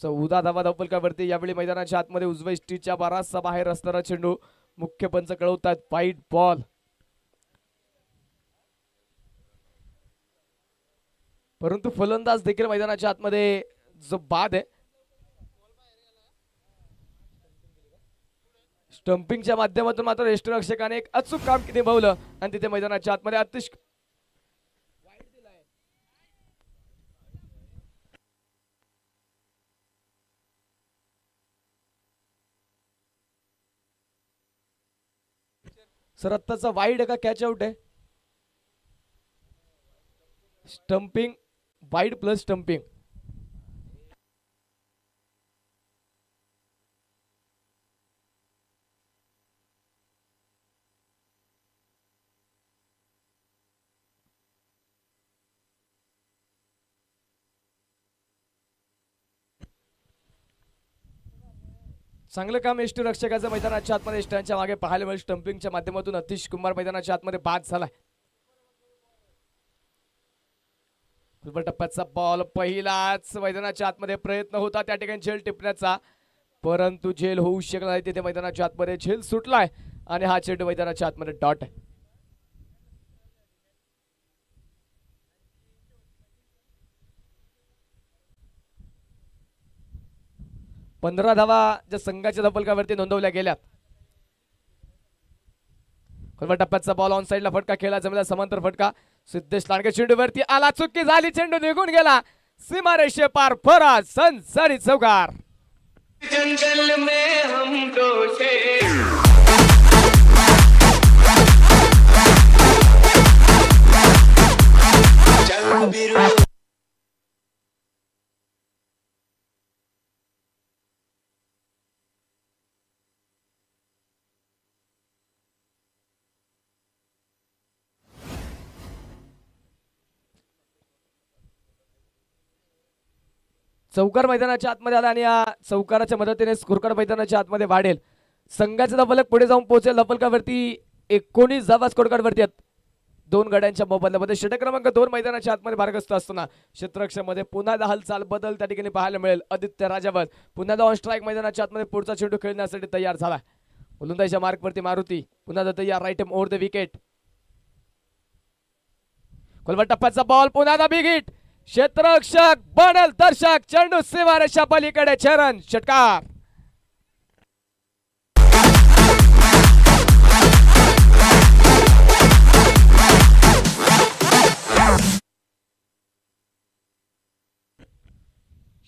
14 धावा धावफलकावरती। यावेळी मैदानाच्या आतमध्ये उजव्या इष्टीच्या बराचसा बाहेर असणारा चेंडू मुख्य पंच कळवतात वाईड बॉल। परंतु फलंदाज देखील मैदानाच्या आतमध्ये जो बाद आहे स्टंपिंगच्या माध्यमातून मात्र यष्टीरक्षकाने एक अचूक काम निभावलं आणि तिथे मैदानाच्या आतमध्ये अतिशय सर आत्ताचा वाईड आहे का कॅच आउट आहे? Stumping wide plus stumping. चांगलं काम यष्टीरक्षकाचं मैदानाच्या आतमध्ये यष्ट्यांच्या मागे पाहायला मिळेल। स्टंपिंगच्या माध्यमातून अतिश कुमार मैदानाच्या आतमध्ये बाद झालाय। टप्प्याचा बॉल पहिलाच मैदानाच्या आतमध्ये प्रयत्न होता त्या ठिकाणी झेल टिपण्याचा, परंतु झेल होऊ शकला नाही। तिथे मैदानाच्या आतमध्ये झेल सुटलाय आणि हा चेंडू मैदानाच्या आतमध्ये डॉट आहे। 15 धावा ज्या संघाच्या धावफलकावरती नोंदवल्या गेल्यात। टप्प्याचा बॉल ऑन साइडला फटका खेळला जमिनीला समांतर फटका सिद्धेश लांडगे चेंडूवरती आला, चुकी झाली, चेंडू निघून गेला सीमारेषे पार, फराज सनसनी चौकार। जंगल में हम चौकार मैदानाच्या आतमध्ये आला आणि या चौकाराच्या मदतीने स्कोरकार्ड मैदानाच्या आतमध्ये वाढेल। संघाचा धावफलक पुढे जाऊन पोहोचेल। धावफलकावरती 19 धावा स्कोरकार्डवरती आहेत। 2 गड्यांच्या मोबदल्यामध्ये षटक क्रमांक 2 मैदानाच्या आतमध्ये भारगस्त असताना क्षेत्ररक्षणामध्ये पुन्हा हालचाल बदल त्या ठिकाणी पाहायला मिळेल। आदित्य राजावत पुन्हा ऑन स्ट्राइक मैदानाच्या आतमध्ये पुढचा चेंडू खेळण्यासाठी तयार झाला। गोलंदाजीच्या मार्कवरती मारुती पुन्हा तयार, right hand over the wicket. टप्प्याचा बॉल पुन्हा बिग हिट, क्षेत्ररक्षक बनल दर्शक, चेंडू सीमारेषा पलीकडे, चरण षटकार।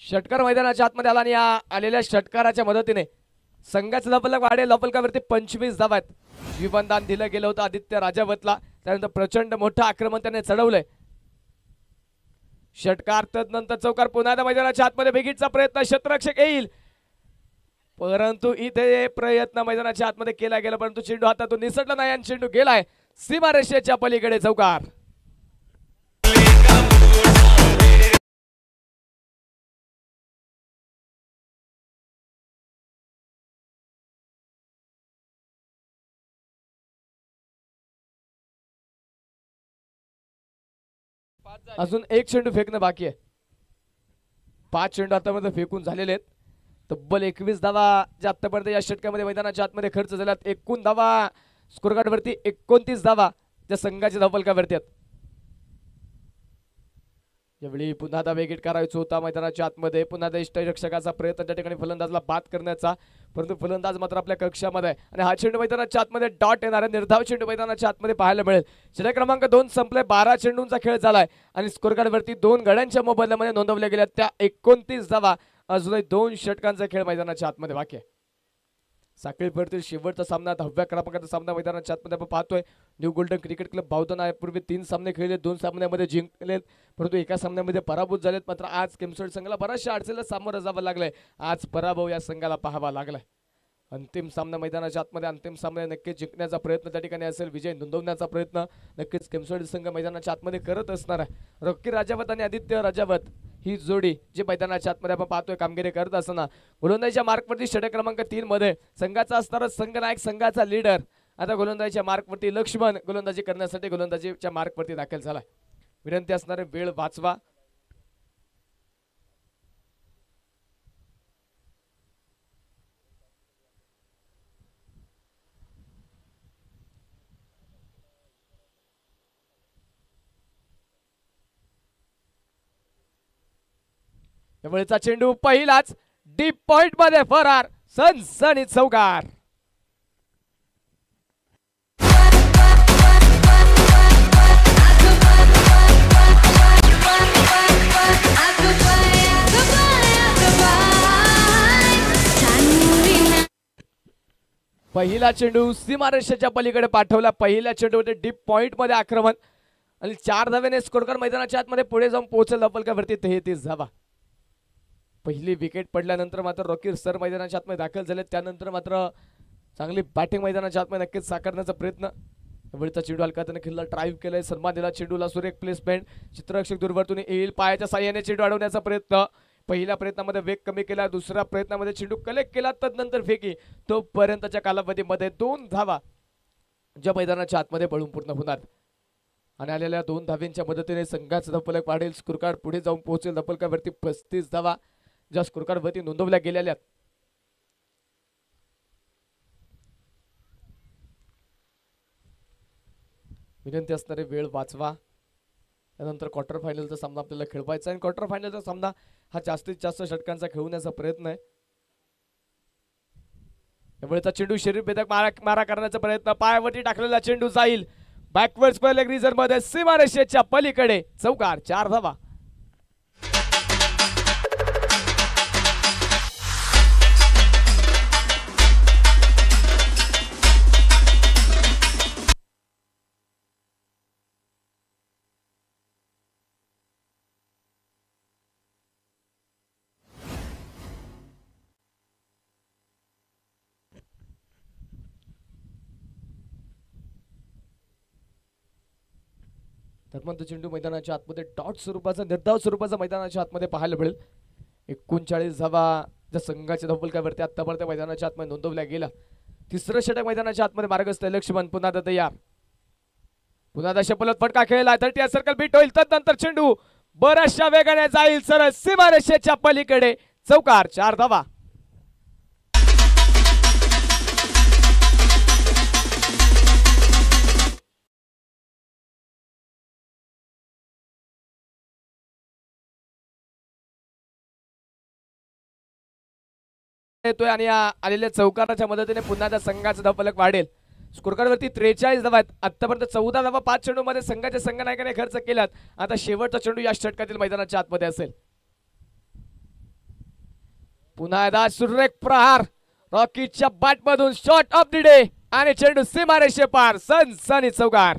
षटकार मैदानाच्या आतमध्ये आला आणि या आलेल्या षटकाराच्या मदतीने संघाचं धावफलक वाढेल। धावफलकावरती 25 धावा आहेत। जीवनदान दिलं गेलं होतं आदित्य राजावतला, त्यानंतर प्रचंड मोठं आक्रमण त्याने चढवलंय। षटकार तदनंतर चौकार, पुन्हा मैदानाच्या आतमध्ये बिगिटचा प्रयत्न, क्षेत्ररक्षक येईल परंतु इथे प्रयत्न मैदानाच्या आतमध्ये केला गेला परंतु चेंडू हातातून निसटला नाही आणि चेंडू गेलाय सीमारेषेच्या पलीकडे, चौकार। अजून एक चेंडू फेकणं बाकी आहे। 5 चेंडू आतापर्यंत फेकून झालेले आहेत। तब्बल 21 धावा ज्या आतापर्यंत या षटकामध्ये मैदानाच्या आतमध्ये खर्च झाल्यात। 21 धावा स्कोरकार्डवरती, 29 धावा ज्या संघाच्या धावफलकावरती आहेत। यावेळी पुन्हा विकेट करायचं होता मैदानाच्या आतमध्ये, पुन्हा यष्टीरक्षकाचा प्रयत्न त्या ठिकाणी फलंदाजला बाद करण्याचा, परंतु फलंदाज मात्र आपल्या कक्षामध्ये आणि हा चेंडू मैदानाच्या आतमध्ये डॉट येणार आहे। निर्धाव चेंडू मैदानाच्या आतमध्ये पाहायला मिळेल। षटक क्रमांक 2 संपले, 12 चेंडूंचा खेळ झालाय आणि स्कोरकार्डवरती 2 गड्यांच्या मोबदल्यामध्ये नोंदवल्या गेल्या त्या 29 धावा। अजूनही 2 षटकांचा खेळ मैदानाच्या आतमध्ये बाकी आहे। साखळी फेरीतील शेवटचा सामना 10व्या क्रमांकाचा सामना मैदानाच्या आतमध्ये आपण पाहतोय। New golden cricket club Bavdhan पूर्वी 3 सामने खेळले, 2 सामन्यामध्ये जिंकलेत परंतु एका सामन्यामध्ये पराभूत झालेत। मात्र आज केमसोड संघाला बऱ्याचशा अडचणीला सामोरं जावं लागलंय। आज पराभव या संघाला पाहावा लागलाय। अंतिम सामना मैदानाच्या आतमध्ये, अंतिम सामना नक्कीच जिंकण्याचा प्रयत्न त्या ठिकाणी असेल, विजय नोंदवण्याचा प्रयत्न नक्कीच केमसोड संघ मैदानाच्या आतमध्ये करत असणार आहे। रॉकी राजावत आणि आदित्य राजावत ही जोडी जी मैदानाच्या आतमध्ये आपण पाहतोय कामगिरी करत असताना गोलंदाजीच्या मार्कवरती षटक क्रमांक 3 मध्ये संघाचा असणारा संघनायक, संघाचा लीडर आता गोलंदाजीच्या मार्कवरती लक्ष्मण गोलंदाजी करण्यासाठी गोलंदाजीच्या मार्कवरती दाखल झालाय। विनंती असणारे वेळ वाचवा। त्यामुळेचा चेंडू पहिलाच डीप पॉइंट मध्ये फरार, सनसनीत चौकार. पहिला चेंडू सीमारेषेच्या पलीकडे पाठवला. पहिल्या चेंडूमध्ये डीप पॉइंट मध्ये आक्रमण आणि 4 धावेने स्कोरकार मैदानाच्या आतमध्ये पुढे जाऊन पोहोचला फलकावरती 33 धावा. पहिली विकेट पडल्यानंतर मात्र रॉकी सर मैदानाच्या आतमध्ये दाखल झाले. त्यानंतर मात्र चांगली बॅटिंग मैदानाच्या आतमध्ये नक्कीच साकारण्याचा प्रयत्न. एवढीचा चेंडू हलका त्याने खेळला, ड्राईव्ह केलाय, सन्मान दिला चेंडूला, सुरेख प्लेसमेंट, चित्ररक्षक दूरवरतून येईल, पायाच्या साह्याने चेंडू अडवण्याचा प्रयत्न. पहिल्या प्रयत्नामध्ये वेग कमी केला, दुसऱ्या प्रयत्नामध्ये चेंडू कलेक्ट केला, तदनंतर फेकी. तोपर्यंतच्या कालावधीमध्ये 2 धावा ज्या मैदानाच्या आतमध्ये पळून पूर्ण होणार आणि आलेल्या 2 धावांच्या मदतीने संघाचा धपलक वाढेल. स्कोरकार्ड पुढे जाऊन पोहोचेल धपलकावरती 35 धावा ज्या स्कोरकार्डवरती नोंदवल्या गेलेल्या. विनंती असणारे वेळ वाचवा. त्यानंतर क्वार्टर फायनलचा सामना आपल्याला खेळवायचा आहे. क्वार्टर फायनलचा सामना हा जास्तीत जास्त षटकांचा खेळवण्याचा प्रयत्न आहे. त्यामुळे चेंडू शरीर भेदक मारा करण्याचा प्रयत्न, पायावरती टाकलेला चेंडू जाईल बॅकवर्ड स्क्वेअर लेग रिजन मध्ये, सीमारेषेच्या पलीकडे चौकार, 4 धावा. धर्मांत चेंडू मैदानाच्या आतमध्ये डॉट स्वरूपाचा, निर्धाव स्वरूपाचा मैदानाच्या आतमध्ये पाहायला मिळेल. 39 धावा ज्या संघाच्या धपलकावरती आतापर्यंत मैदानाच्या आतमध्ये नोंदवल्या गेला. तिसरं षटक मैदानाच्या आतमध्ये मार्गस्थ आहे. लक्ष्मण पुन्हा तयार, पुन्हा दशपलत फटका खेळला, 30 सर्कल बीट होईल, तदनंतर चेंडू बऱ्याचशा वेगाने जाईल सरळ सीमारेषेच्या पलीकडे, चौकार, 4 धावा. येतोय आणि आलेल्या चौकाराच्या मदतीने पुन्हा त्या संघाचा धावफलक वाढेल. स्कोरकार्डवरती 43 धावा आहेत. आतापर्यंत 14 धावा 5 चेंडूमध्ये संघाच्या संघनायकाने खर्च केल्यात. आता शेवटचा चेंडू या षटकातील मैदानाच्या आतमध्ये असेल. पुन्हा एकदा सुरेख प्रहार रॉकीच्या बॅटमधून, शॉट ऑफ द डे आणि चेंडू सीमारेषे पार, सनसनीत चौकार.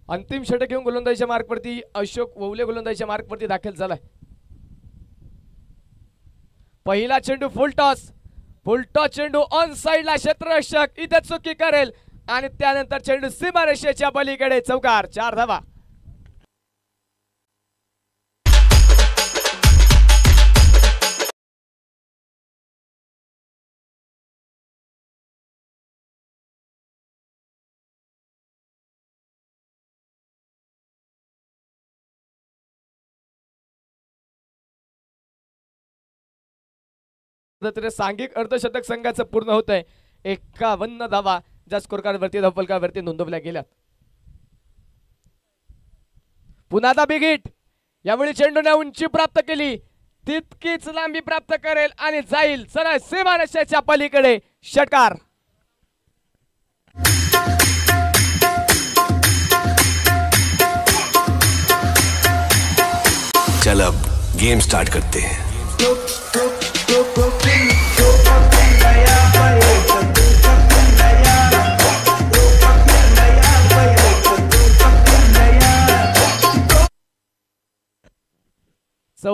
अंतिम षटक घेऊन गोलंदाजीच्या मार्कवरती अशोक ववले गोलंदाजीच्या मार्कवरती दाखल झालाय. पहिला चेंडू फुल टॉस चेंडू ऑन साइडला, क्षेत्ररक्षक इथे चुकी करेल आणि त्यानंतर चेंडू सीमारेषेच्या पलीकडे, चौकार, 4 धावा. सांघिक अर्धशतक संघाचं पूर्ण होत आहे. 51 धावा ज्या स्कोरकार्डवरती धपलकावरती नोंदवल्या गेल्यात. पुन्हा दा बिग हिट, यावेळी चेंडूने उंची प्राप्त केली, तितकीच लांबी प्राप्त करेल आणि जाईल सरळ सीमारेषेच्या पलीकडे, षटकार. चल अब गेम स्टार्ट करते हैं.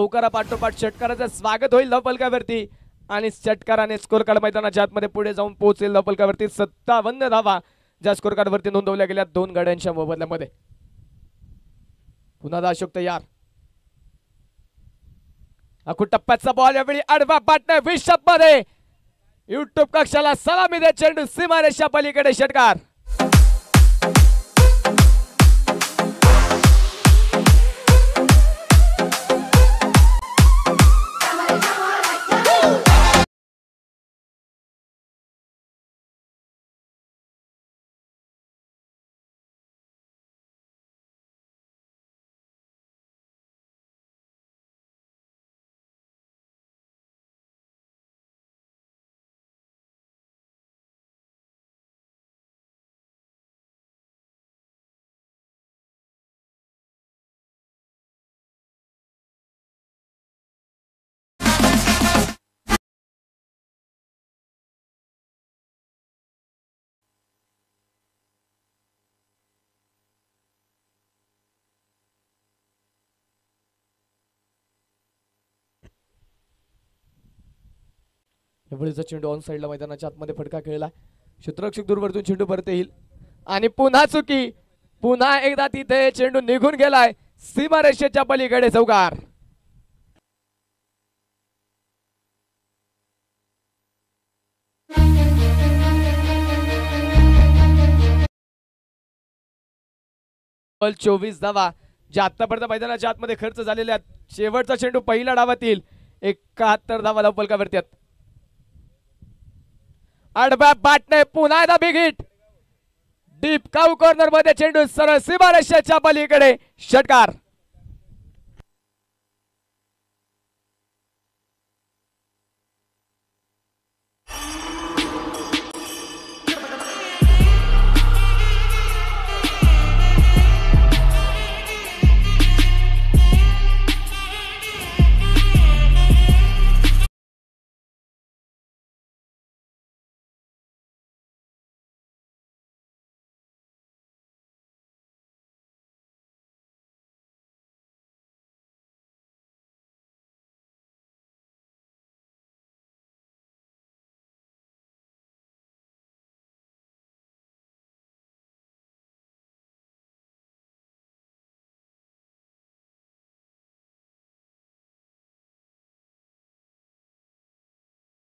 चौकारापाठोपाठ षटकाराचं स्वागत होईल धावफलकावरती आणि षटकाराने स्कोर कार्ड मैदानाच्या आतमध्ये पुढे जाऊन पोहोचेल धावफलकावरती 57 धावा ज्या स्कोर कार्ड वरती नोंदवल्या गेल्या 2 गाड्यांच्या मोबदल्यामध्ये. पुन्हा अशोक तयार. अखूट टप्प्याचा बॉल यावेळी आडवा पाटणे विशप मध्ये युट्यूब कक्षाला सलामी दे चेंडू सीमारेषा पलीकडे षटकार. एवढीचा चेंडू ऑन साइडला मैदानाच्या आतमध्ये फटका खेळला. क्षेत्ररक्षक दूरवरतून चेंडू परत येईल आणि पुन्हा चुकी. पुन्हा एकदा तिथे चेंडू निघून गेलाय सीमारेषेच्या पलीकडे चौकार. बॉल 24 धावा ज्या आतापर्यंत मैदानाच्या आतमध्ये खर्च झालेल्या. शेवटचा चेंडू पहिल्या डावातील 71 धावा धावफलकावरती आहेत. आडव्या पाटणे पुन्हा एकदा बिग हिट. डीप काऊ कॉर्नर मध्ये चेंडू सरळ सीमारेषेच्या पलीकडे षटकार.